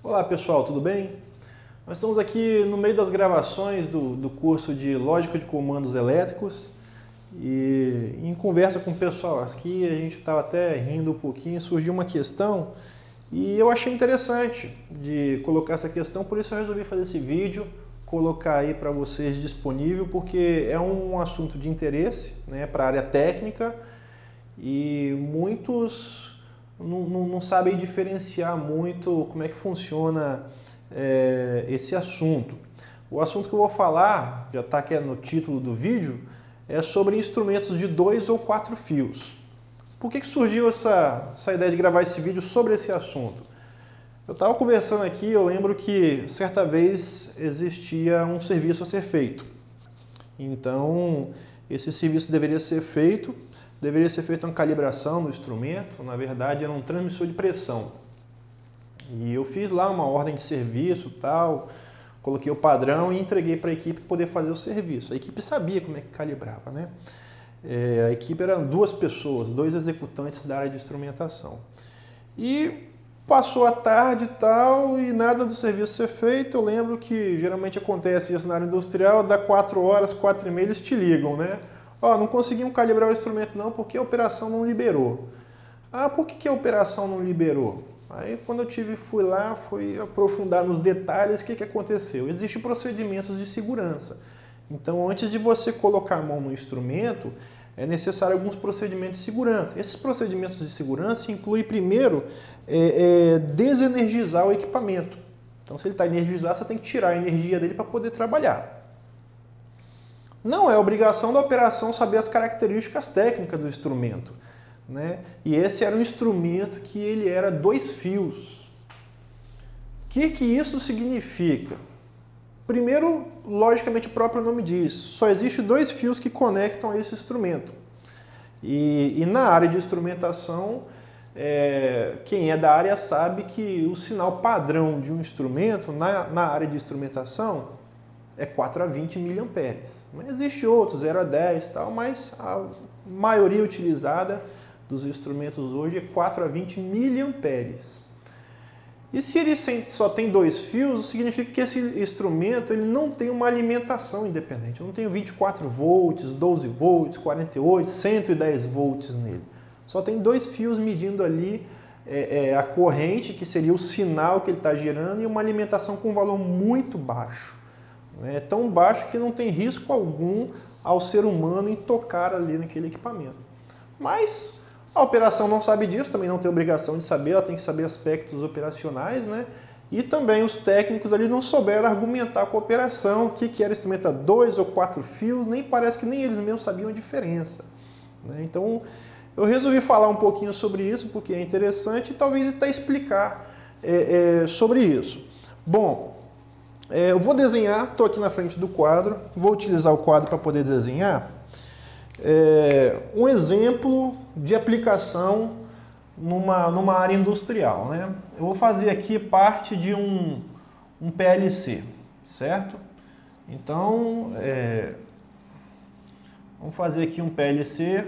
Olá pessoal, tudo bem? Nós estamos aqui no meio das gravações do curso de Lógica de Comandos Elétricos e em conversa com o pessoal aqui, a gente estava até rindo um pouquinho, surgiu uma questão e eu achei interessante de colocar essa questão, por isso eu resolvi fazer esse vídeo, colocar aí para vocês disponível, porque é um assunto de interesse, né, para a área técnica e muitos não sabem diferenciar muito como é que funciona esse assunto. O assunto que eu vou falar, já está aqui no título do vídeo, é sobre instrumentos de 2 ou 4 fios. Por que surgiu essa ideia de gravar esse vídeo sobre esse assunto? Eu estava conversando aqui, eu lembro que certa vez existia um serviço a ser feito. Então, esse serviço deveria ser feita uma calibração do instrumento, na verdade era um transmissor de pressão. E eu fiz lá uma ordem de serviço, tal, coloquei o padrão e entreguei para a equipe poder fazer o serviço. A equipe sabia como é que calibrava, né? A equipe era 2 pessoas, 2 executantes da área de instrumentação. E passou a tarde e tal, e nada do serviço ser feito. Eu lembro que geralmente acontece isso na área industrial, dá 4 horas, 4h30 eles te ligam, né? Ó, não conseguimos calibrar o instrumento não porque a operação não liberou. Ah, por que a operação não liberou? Aí quando eu fui lá, fui aprofundar nos detalhes, o que aconteceu? Existem procedimentos de segurança. Então antes de você colocar a mão no instrumento, é necessário alguns procedimentos de segurança. Esses procedimentos de segurança incluem primeiro desenergizar o equipamento. Então se ele está energizado, você tem que tirar a energia dele para poder trabalhar. Não é obrigação da operação saber as características técnicas do instrumento, né? E esse era um instrumento que ele era 2 fios. O que isso significa? Primeiro, logicamente o próprio nome diz, só existe 2 fios que conectam a esse instrumento. E na área de instrumentação, quem é da área sabe que o sinal padrão de um instrumento na área de instrumentação é 4 a 20 mA. Mas existe outros, 0 a 10 e tal, mas a maioria utilizada dos instrumentos hoje é 4 a 20 mA. E se ele só tem 2 fios, significa que esse instrumento ele não tem uma alimentação independente. Eu não tenho 24 volts, 12 volts, 48, 110 volts nele. Só tem 2 fios medindo ali a corrente, que seria o sinal que ele está gerando, e uma alimentação com um valor muito baixo. É tão baixo que não tem risco algum ao ser humano em tocar ali naquele equipamento. Mas a operação não sabe disso, também não tem obrigação de saber, ela tem que saber aspectos operacionais, né? E também os técnicos ali não souberam argumentar com a operação, o que era instrumento a 2 ou 4 fios, parece que nem eles mesmos sabiam a diferença, né? Então eu resolvi falar um pouquinho sobre isso, porque é interessante e talvez até explicar sobre isso. Bom, eu vou desenhar, estou aqui na frente do quadro, vou utilizar o quadro para poder desenhar um exemplo de aplicação numa área industrial, né? Eu vou fazer aqui parte de um PLC, certo? Então, vamos fazer aqui um PLC,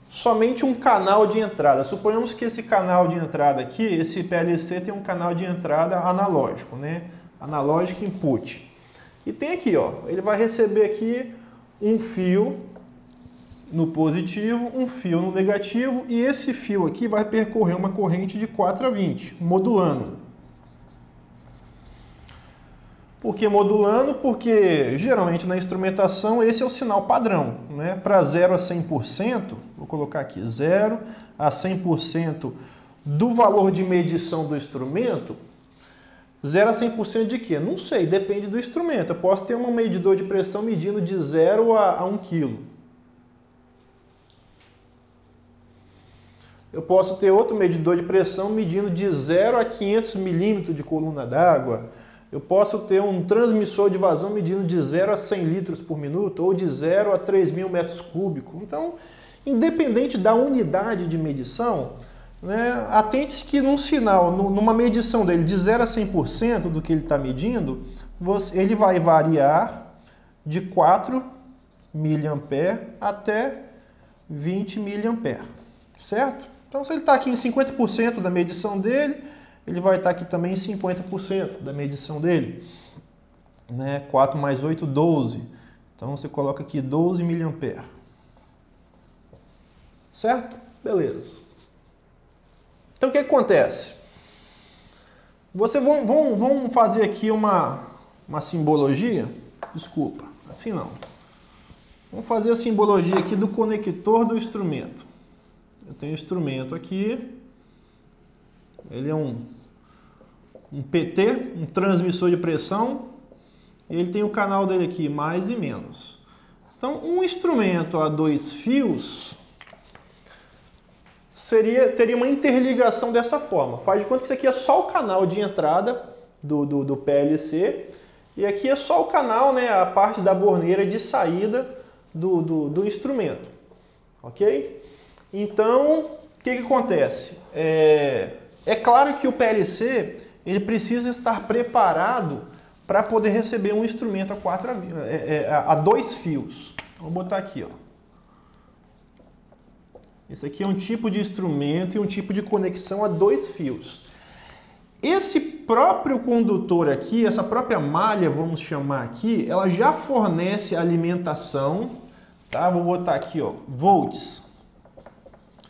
somente um canal de entrada. Suponhamos que esse canal de entrada aqui, esse PLC tem um canal de entrada analógico, né? Analógico input. E tem aqui, ó, ele vai receber aqui um fio no positivo, um fio no negativo, e esse fio aqui vai percorrer uma corrente de 4 a 20, modulando. Por que modulando? Porque geralmente na instrumentação esse é o sinal padrão, né? Para 0 a 100%, vou colocar aqui 0 a 100% do valor de medição do instrumento. 0 a 100% de quê? Não sei, depende do instrumento. Eu posso ter um medidor de pressão medindo de 0 a 1 kg. Eu posso ter outro medidor de pressão medindo de 0 a 500 milímetros de coluna d'água. Eu posso ter um transmissor de vazão medindo de 0 a 100 litros por minuto ou de 0 a 3.000 metros cúbicos. Então, independente da unidade de medição, né, atente-se que num sinal, numa medição dele de 0 a 100% do que ele está medindo, ele vai variar de 4 mA até 20 mA, certo? Então, se ele está aqui em 50% da medição dele, ele vai estar aqui também em 50% da medição dele. Né? 4 mais 8, 12. Então você coloca aqui 12 mA. Certo? Beleza. Então o que acontece? Vamos fazer aqui uma simbologia. Desculpa, assim não. Vamos fazer a simbologia aqui do conector do instrumento. Eu tenho o instrumento aqui. Ele é um PT, um transmissor de pressão. Ele tem o canal dele aqui, mais e menos. Então, um instrumento a 2 fios teria uma interligação dessa forma. Faz de conta que isso aqui é só o canal de entrada do PLC e aqui é só o canal, né, a parte da borneira de saída do instrumento. Ok? Então, o que acontece? É claro que o PLC ele precisa estar preparado para poder receber um instrumento a 2 fios. Vou botar aqui, ó. Esse aqui é um tipo de instrumento e um tipo de conexão a 2 fios. Esse próprio condutor aqui, essa própria malha, vamos chamar aqui, ela já fornece alimentação, tá? Vou botar aqui, ó, volts.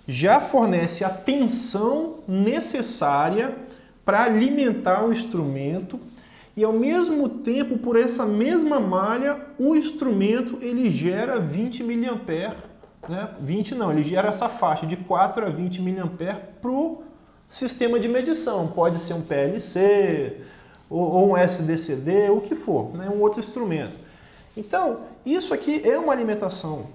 Já fornece a tensão necessária para alimentar o instrumento e ao mesmo tempo, por essa mesma malha, o instrumento ele gera 20 mA, né? 20 não, ele gera essa faixa de 4 a 20 mA para o sistema de medição. Pode ser um PLC ou um SDCD, o que for, né? Um outro instrumento. Então, isso aqui é uma alimentação.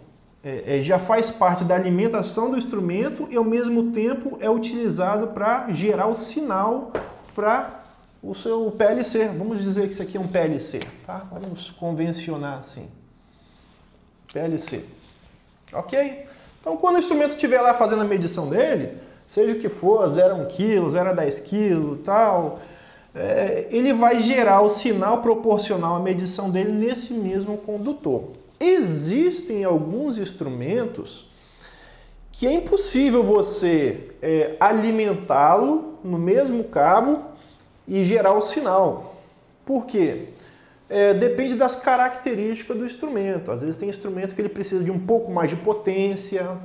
Já faz parte da alimentação do instrumento e ao mesmo tempo é utilizado para gerar o sinal para o seu PLC. Vamos dizer que isso aqui é um PLC, tá? Vamos convencionar assim. PLC. Ok? Então, quando o instrumento estiver lá fazendo a medição dele, seja o que for, 0 a 1 kg, 0 a 10 kg, tal, ele vai gerar o sinal proporcional à medição dele nesse mesmo condutor. Existem alguns instrumentos que é impossível você alimentá-lo no mesmo cabo e gerar o sinal. Por quê? Depende das características do instrumento. Às vezes tem instrumento que ele precisa de um pouco mais de potência.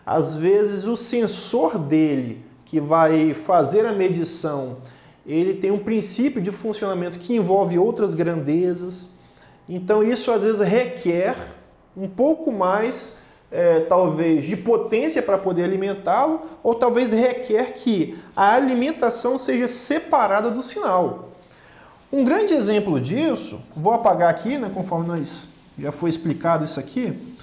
Às vezes o sensor dele, que vai fazer a medição, ele tem um princípio de funcionamento que envolve outras grandezas. Então isso às vezes requer um pouco mais, talvez, de potência para poder alimentá-lo, ou talvez requer que a alimentação seja separada do sinal. Um grande exemplo disso, vou apagar aqui, né, conforme já foi explicado isso aqui.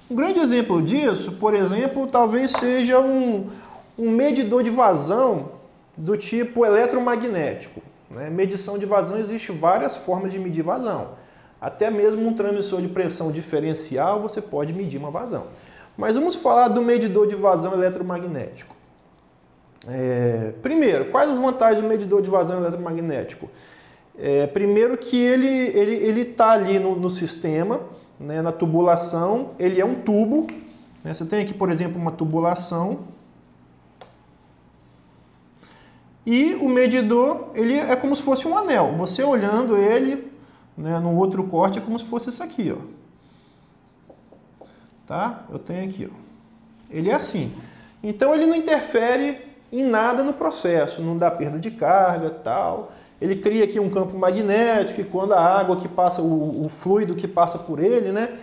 Um grande exemplo disso, por exemplo, talvez seja um medidor de vazão do tipo eletromagnético. Né? Medição de vazão, existe várias formas de medir vazão. Até mesmo um transmissor de pressão diferencial você pode medir uma vazão. Mas vamos falar do medidor de vazão eletromagnético. Primeiro, quais as vantagens do medidor de vazão eletromagnético? Primeiro que ele está ali no sistema, né, na tubulação, ele é um tubo. Né, você tem aqui, por exemplo, uma tubulação. E o medidor, ele é como se fosse um anel. Você olhando ele, né, no outro corte, é como se fosse isso aqui, ó. Tá? Eu tenho aqui, ó. Ele é assim. Então ele não interfere em nada no processo, não dá perda de carga, tal. Ele cria aqui um campo magnético e quando a água que passa, o fluido que passa por ele, né,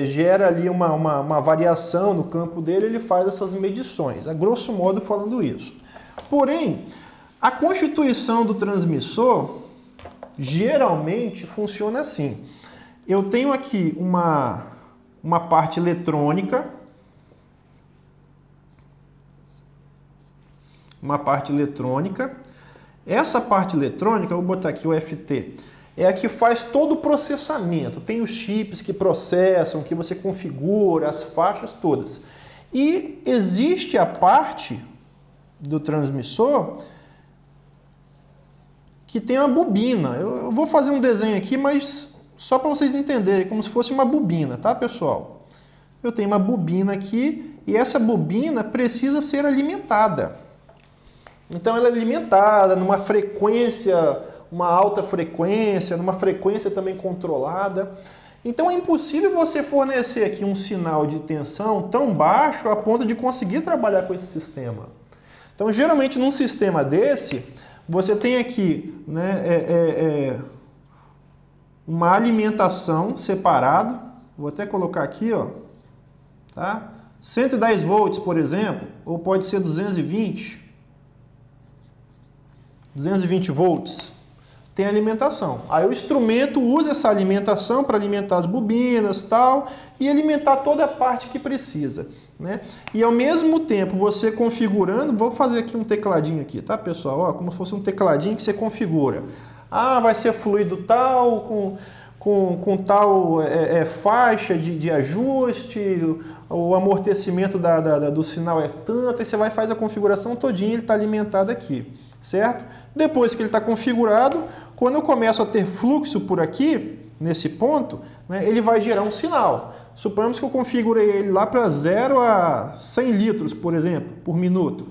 gera ali uma variação no campo dele, ele faz essas medições, a grosso modo falando isso. Porém, a constituição do transmissor geralmente funciona assim. Eu tenho aqui uma parte eletrônica, Essa parte eletrônica, eu vou botar aqui o FT, é a que faz todo o processamento. Tem os chips que processam, que você configura, as faixas todas. E existe a parte do transmissor que tem a bobina. Eu vou fazer um desenho aqui, mas só para vocês entenderem, como se fosse uma bobina, tá, pessoal? Eu tenho uma bobina aqui e essa bobina precisa ser alimentada. Então ela é alimentada numa frequência, uma alta frequência, numa frequência também controlada. Então é impossível você fornecer aqui um sinal de tensão tão baixo a ponto de conseguir trabalhar com esse sistema. Então geralmente num sistema desse, você tem aqui, né, uma alimentação separado. Vou até colocar aqui, ó, tá? 110 volts, por exemplo, ou pode ser 220 volts. Tem alimentação. Aí o instrumento usa essa alimentação para alimentar as bobinas e tal, e alimentar toda a parte que precisa, né? E ao mesmo tempo você configurando, vou fazer aqui um tecladinho aqui, tá, pessoal? Ó, como se fosse um tecladinho que você configura. Ah, vai ser fluido tal, com tal faixa de ajuste, o amortecimento do sinal é tanto, aí você vai fazer a configuração todinha, ele está alimentado aqui, certo? Depois que ele está configurado, quando eu começo a ter fluxo por aqui, nesse ponto, né, ele vai gerar um sinal. Suponhamos que eu configurei ele lá para 0 a 100 litros, por exemplo, por minuto.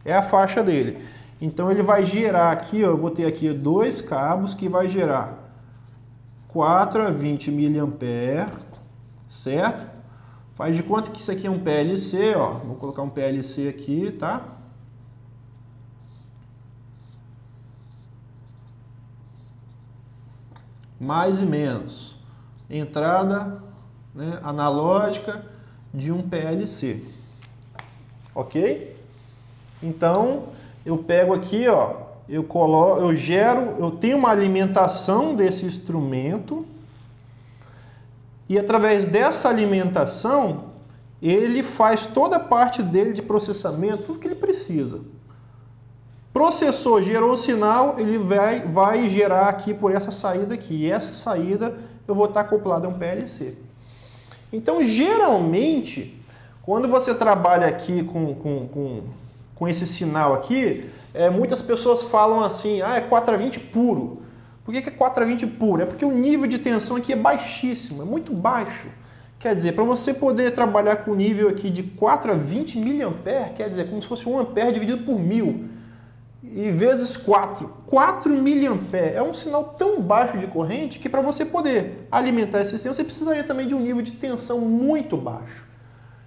É a faixa dele. Então ele vai gerar aqui, ó, eu vou ter aqui 2 cabos que vai gerar 4 a 20 mA, certo? Faz de conta que isso aqui é um PLC, ó. Vou colocar um PLC aqui, tá? Mais e menos. Entrada, né, analógica de um PLC. Ok? Então, eu pego aqui, ó, eu tenho uma alimentação desse instrumento e através dessa alimentação ele faz toda a parte dele de processamento, tudo que ele precisa. Processou, gerou o sinal, ele vai gerar aqui por essa saída aqui. E essa saída eu vou estar acoplado a um PLC. Então, geralmente, quando você trabalha aqui com esse sinal aqui, muitas pessoas falam assim, é 420 puro. Por que é 420 puro? É porque o nível de tensão aqui é baixíssimo, é muito baixo. Quer dizer, para você poder trabalhar com o nível aqui de 4 a 20 mA, quer dizer, como se fosse 1 ampere dividido por 1000. E vezes 4 mA. É um sinal tão baixo de corrente que para você poder alimentar esse sistema, você precisaria também de um nível de tensão muito baixo.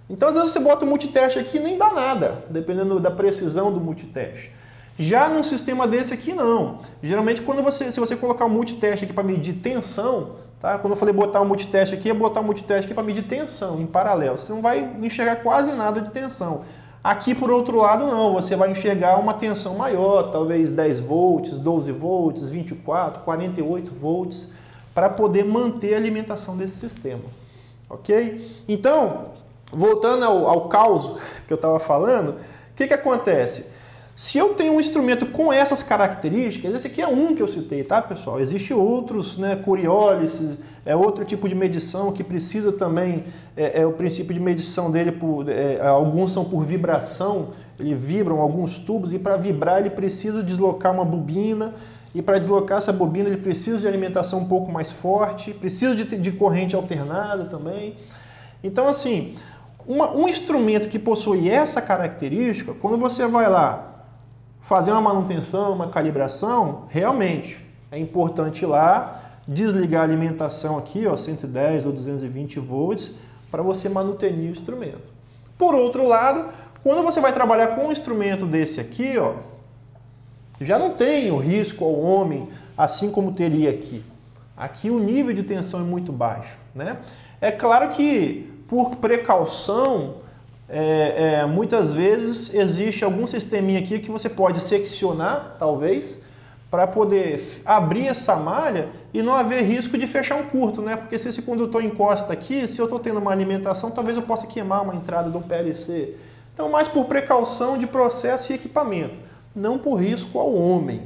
Então, às vezes você bota o multiteste aqui e nem dá nada, dependendo da precisão do multiteste. Já num sistema desse aqui, não. Geralmente, se você colocar o multiteste aqui para medir tensão, tá? Quando eu falei botar o multiteste aqui, é botar o multiteste aqui para medir tensão, em paralelo. Você não vai enxergar quase nada de tensão. Aqui, por outro lado, não. Você vai enxergar uma tensão maior, talvez 10 volts, 12 volts, 24, 48 volts, para poder manter a alimentação desse sistema. Ok? Então, voltando ao caos que eu estava falando, o que acontece? Se eu tenho um instrumento com essas características, esse aqui é um que eu citei, tá, pessoal? Existem outros, né, Coriolis, outro tipo de medição que precisa também, o princípio de medição dele, alguns são por vibração, ele vibram alguns tubos e para vibrar ele precisa deslocar uma bobina e para deslocar essa bobina ele precisa de alimentação um pouco mais forte, precisa de corrente alternada também. Então, assim, um instrumento que possui essa característica, quando você vai lá fazer uma manutenção, uma calibração, realmente é importante ir lá, desligar a alimentação aqui, ó, 110 ou 220 volts, para você manutenir o instrumento. Por outro lado, quando você vai trabalhar com um instrumento desse aqui, ó, já não tem o risco ao homem, assim como teria aqui. Aqui o nível de tensão é muito baixo, né? É claro que, por precaução, muitas vezes existe algum sisteminha aqui que você pode seccionar, talvez, para poder abrir essa malha e não haver risco de fechar um curto, né? Porque se esse condutor encosta aqui, se eu estou tendo uma alimentação, talvez eu possa queimar uma entrada do PLC. Então, mais por precaução de processo e equipamento, não por risco ao homem.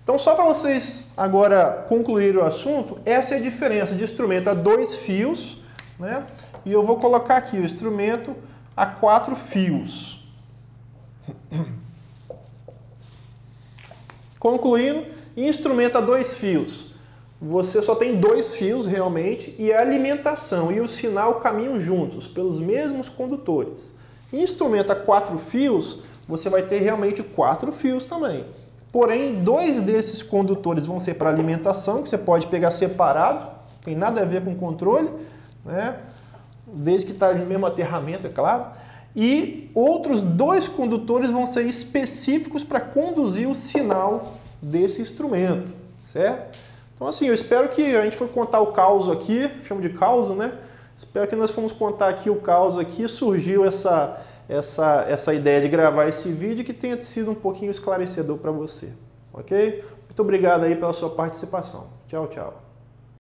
Então, só para vocês agora concluírem o assunto, essa é a diferença de instrumento a 2 fios, né? E eu vou colocar aqui o instrumento a 4 fios. Concluindo, instrumento a 2 fios. Você só tem 2 fios realmente e a alimentação e o sinal caminham juntos, pelos mesmos condutores. Instrumento a 4 fios, você vai ter realmente 4 fios também. Porém, 2 desses condutores vão ser para alimentação, que você pode pegar separado, tem nada a ver com controle, né? Desde que está no mesmo aterramento, é claro. E outros 2 condutores vão ser específicos para conduzir o sinal desse instrumento, certo? Então assim, eu espero que a gente for contar o caos aqui, chamo de caos, né? Espero que nós fomos contar aqui o caos aqui, surgiu essa ideia de gravar esse vídeo que tenha sido um pouquinho esclarecedor para você, ok? Muito obrigado aí pela sua participação. Tchau, tchau.